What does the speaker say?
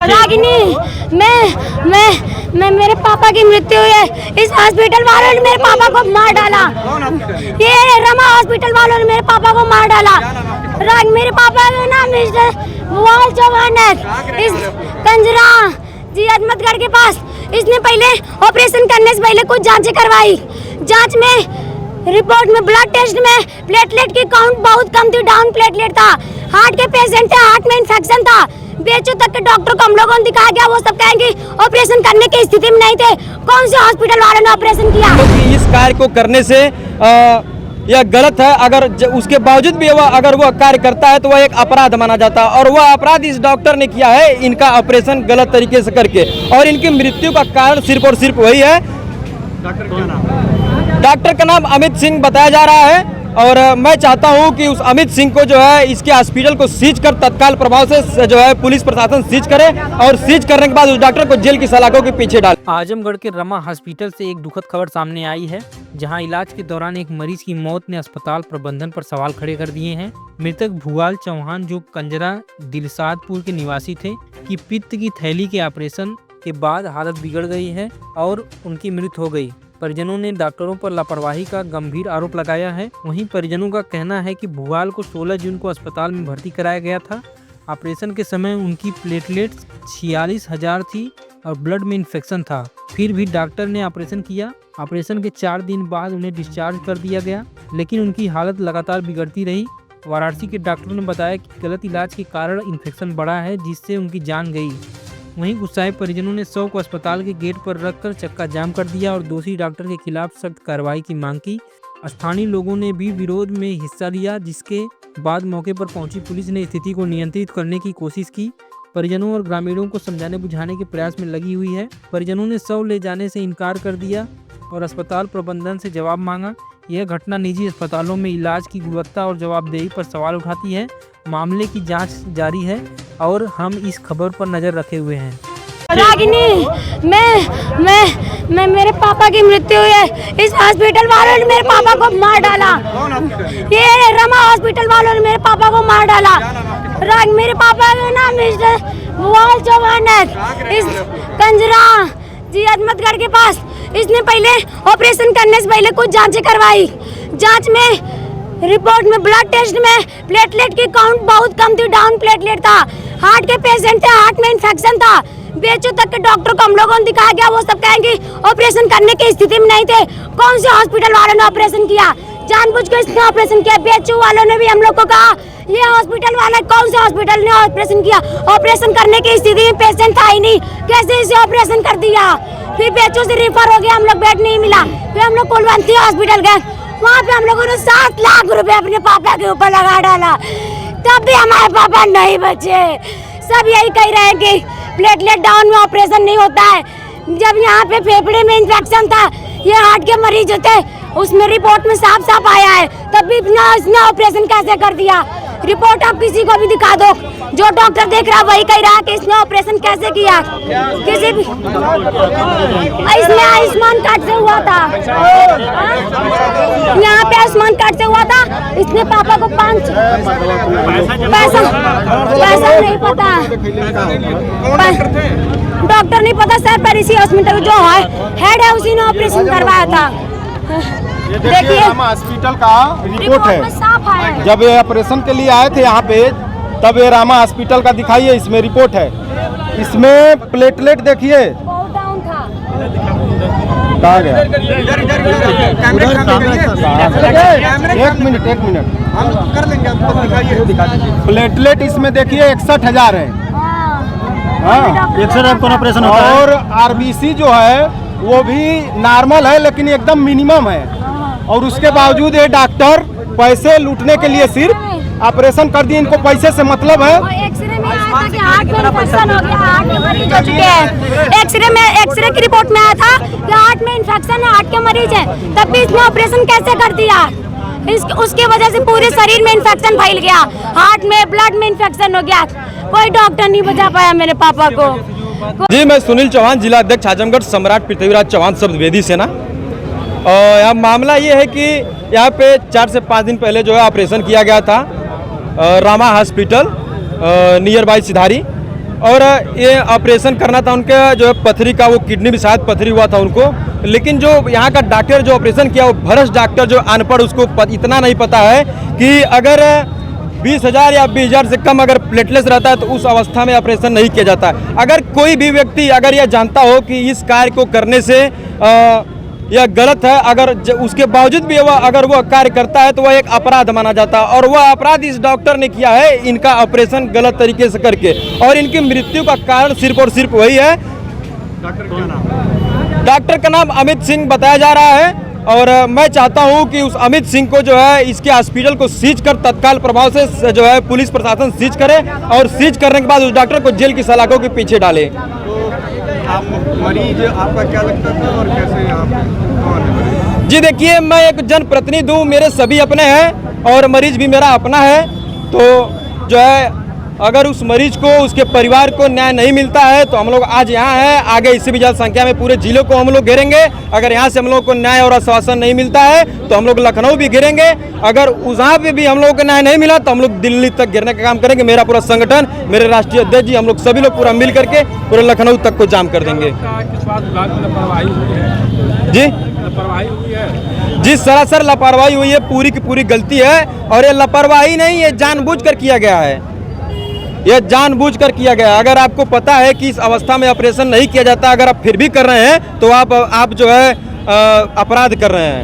रागिनी, मैं मेरे पापा की मृत्यु हुई है। इस हॉस्पिटल वालों ने मेरे पापा को मार डाला। ये रमा हॉस्पिटल वालों ने मेरे पापा को मार डाला। मेरे पापा का नाम भुवाल चौहान है। इस कंजरा जी अहमदगढ़ के पास इसने पहले ऑपरेशन करने से पहले कुछ जांचें करवाई। जांच में रिपोर्ट में ब्लड टेस्ट में प्लेटलेट की काउंट बहुत कम थी, डाउन प्लेटलेट था। हार्ट के पेशेंट थे, हार्ट में इन्फेक्शन था। बेचू तक के डॉक्टर को हम लोगों ने दिखाया गया, वो सब कहेंगे ऑपरेशन करने की स्थिति में नहीं थे। कौन से हॉस्पिटल वालों ने ऑपरेशन किया? इस कार्य को करने से यह गलत है। अगर उसके बावजूद भी अगर वह कार्य करता है तो वह एक अपराध माना जाता है, और वह अपराध इस डॉक्टर ने किया है, इनका ऑपरेशन गलत तरीके से करके, और इनकी मृत्यु का कारण सिर्फ और सिर्फ वही है। डॉक्टर क्या नाम? डॉक्टर का नाम अमित सिंह बताया जा रहा है, और मैं चाहता हूं कि उस अमित सिंह को जो है इसके हॉस्पिटल को सीज कर तत्काल प्रभाव से जो है पुलिस प्रशासन सीज करे, और सीज करने के बाद उस डॉक्टर को जेल की सलाखों के पीछे डाले। आजमगढ़ के रमा हॉस्पिटल से एक दुखद खबर सामने आई है, जहां इलाज के दौरान एक मरीज की मौत ने अस्पताल प्रबंधन पर सवाल खड़े कर दिए हैं। मृतक भुवाल चौहान, जो कंजरा दिलसादपुर के निवासी थे, की पित्त की थैली के ऑपरेशन के बाद हालत बिगड़ गई है और उनकी मृत्यु हो गई। परिजनों ने डॉक्टरों पर लापरवाही का गंभीर आरोप लगाया है। वहीं परिजनों का कहना है कि भुवाल को 16 जून को अस्पताल में भर्ती कराया गया था। ऑपरेशन के समय उनकी प्लेटलेट 46,000 थी और ब्लड में इन्फेक्शन था। फिर भी डॉक्टर ने ऑपरेशन किया। ऑपरेशन के 4 दिन बाद उन्हें डिस्चार्ज कर दिया गया, लेकिन उनकी हालत लगातार बिगड़ती रही। वाराणसी के डॉक्टरों ने बताया कि गलत इलाज के कारण इन्फेक्शन बढ़ा है, जिससे उनकी जान गई। वहीं गुस्साए परिजनों ने शव को अस्पताल के गेट पर रखकर चक्का जाम कर दिया और दोषी डॉक्टर के खिलाफ सख्त कार्रवाई की मांग की। स्थानीय लोगों ने भी विरोध में हिस्सा लिया, जिसके बाद मौके पर पहुंची पुलिस ने स्थिति को नियंत्रित करने की कोशिश की। परिजनों और ग्रामीणों को समझाने बुझाने के प्रयास में लगी हुई है। परिजनों ने शव ले जाने से इनकार कर दिया और अस्पताल प्रबंधन से जवाब मांगा। यह घटना निजी अस्पतालों में इलाज की गुणवत्ता और जवाबदेही पर सवाल उठाती है। मामले की जांच जारी है और हम इस खबर पर नजर रखे हुए हैं। रागिनी, मैं मेरे पापा की मृत्यु हुई है। इस हॉस्पिटल वालों ने मेरे पापा को मार डाला। ये रमा हॉस्पिटल वालों ने मेरे पापा को मार डाला। मेरे पापा का नाम भुवाल चौहान है। इस कंजरा जी अहमदगढ़ के पास इसने पहले ऑपरेशन करने से पहले कुछ जांचें करवाई। जांच में रिपोर्ट में ब्लड टेस्ट में प्लेटलेट की काउंट बहुत कम थी, डाउन प्लेटलेट था। हार्ट के पेशेंट थे, हार्ट में इन्फेक्शन था। बेचू तक के डॉक्टर को हम लोगों ने दिखाया गया, वो सब कहेंगे ऑपरेशन करने की स्थिति में नहीं थे। कौन से हॉस्पिटल वालों ने ऑपरेशन किया? जानबूझ के इसने ऑपरेशन किया। बेचू वालों ने भी हम लोग को कहा ये हॉस्पिटल वाला, कौन से हॉस्पिटल ने ऑपरेशन किया? ऑपरेशन करने की स्थिति में पेशेंट था ही नहीं, कैसे इसे ऑपरेशन कर दिया? फिर बेचू से रेफर हो गया, हम लोग बेड नहीं मिला। फिर हम लोग कुलवंती हॉस्पिटल गए, वहाँ पे हम लोगों ने 7 लाख रुपए अपने पापा के ऊपर लगा डाला, तब भी हमारे पापा नहीं बचे। सब यही कह रहे हैं कि प्लेटलेट डाउन में ऑपरेशन नहीं होता है। जब यहाँ पे फेफड़े में इन्फेक्शन था, ये हार्ट के मरीज थे, उसमें रिपोर्ट में साफ साफ आया है, तब भी इसने ऑपरेशन कैसे कर दिया? रिपोर्ट आप किसी को भी दिखा दो, जो डॉक्टर देख रहा वही कह रहा है कि इसने ऑपरेशन कैसे किया। किसी भी इसमें आयुष्मान कार्ड से हुआ था, यहाँ पे आयुष्मान कार्ड से हुआ था। इसने पापा को 5 पैसा नहीं पता, डॉक्टर नहीं पता सर, पर इसी हॉस्पिटल जो हेड है उसी ने ऑपरेशन करवाया था। देखिए हॉस्पिटल का रिपोर्ट है, जब ये ऑपरेशन के लिए आए थे यहाँ पे, तब ये रामा हॉस्पिटल का दिखाइए, इसमें रिपोर्ट है। इसमें प्लेटलेट देखिए कहाँ गया? एक मिनट हम कर लेंगे, आपको दिखाइए। प्लेटलेट इसमें देखिए 61,000 है। हाँ, ऑपरेशन और आरबीसी जो है वो भी नॉर्मल है, लेकिन एकदम मिनिमम है। और उसके बावजूद ये डॉक्टर पैसे लूटने के लिए सिर्फ ऑपरेशन कर दिए। इनको पैसे से मतलब है। एक्सरे में आया था कि हार्ट में इन्फेक्शन हो गया, हार्ट के मरीज हो चुके हैं। एक्सरे की रिपोर्ट में आया था कि हार्ट में इन्फेक्शन है, हार्ट के मरीज है, तब भी इसने ऑपरेशन कैसे कर दिया? उसकी वजह से पूरे शरीर में इन्फेक्शन फैल गया, हार्ट में ब्लड में इन्फेक्शन हो गया। कोई डॉक्टर नहीं बचा पाया मेरे पापा को। जी, मैं सुनील चौहान, जिला अध्यक्ष आजमगढ़, सम्राट पृथ्वीराज चौहान शब्द वेदी सेना। और यहाँ मामला ये है कि यहाँ पे 4 से 5 दिन पहले जो है ऑपरेशन किया गया था रामा हॉस्पिटल नियर बाई सिधारी। और ये ऑपरेशन करना था उनके जो है पथरी का, वो किडनी में शायद पथरी हुआ था उनको। लेकिन जो यहाँ का डॉक्टर जो ऑपरेशन किया वो भ्रष्ट डॉक्टर, जो अनपढ़, उसको इतना नहीं पता है कि अगर 20,000 या 20,000 से कम अगर प्लेटलेट्स रहता है तो उस अवस्था में ऑपरेशन नहीं किया जाता। अगर कोई भी व्यक्ति अगर यह जानता हो कि इस कार्य को करने से यह गलत है, अगर उसके बावजूद भी अगर वो कार्य करता है तो वह एक अपराध माना जाता है। और वह अपराध इस डॉक्टर ने किया है, इनका ऑपरेशन गलत तरीके से करके, और इनकी मृत्यु का कारण सिर्फ और सिर्फ वही है। डॉक्टर का नाम अमित सिंह बताया जा रहा है। और मैं चाहता हूं कि उस अमित सिंह को जो है इसके हॉस्पिटल को सीज कर तत्काल प्रभाव से जो है पुलिस प्रशासन सीज करे, और सीज करने के बाद उस डॉक्टर को जेल की सलाखों के पीछे डाले। आप मरीज आपका क्या लगता था और कैसे आप कौन है? जी देखिए, मैं एक जनप्रतिनिधि हूँ, मेरे सभी अपने हैं और मरीज भी मेरा अपना है। तो जो है अगर उस मरीज को, उसके परिवार को न्याय नहीं मिलता है तो हम लोग आज यहाँ हैं, आगे इससे भी ज़्यादा संख्या में पूरे जिलों को हम लोग घेरेंगे। अगर यहाँ से हम लोग को न्याय और आश्वासन नहीं मिलता है तो हम लोग लखनऊ भी घेरेंगे। अगर वहाँ पे भी हम लोगों को न्याय नहीं मिला तो हम लोग दिल्ली तक घेरने का काम करेंगे। मेरा पूरा संगठन, मेरे राष्ट्रीय अध्यक्ष जी, हम लोग सभी लोग पूरा मिल करके पूरे लखनऊ तक को जाम कर देंगे। जी सरासर लापरवाही हुई है, पूरी की पूरी गलती है। और ये लापरवाही नहीं, ये जानबूझकर किया गया है, ये जानबूझकर किया गया। अगर आपको पता है कि इस अवस्था में ऑपरेशन नहीं किया जाता, अगर आप फिर भी कर रहे हैं तो आप जो है अपराध कर रहे हैं।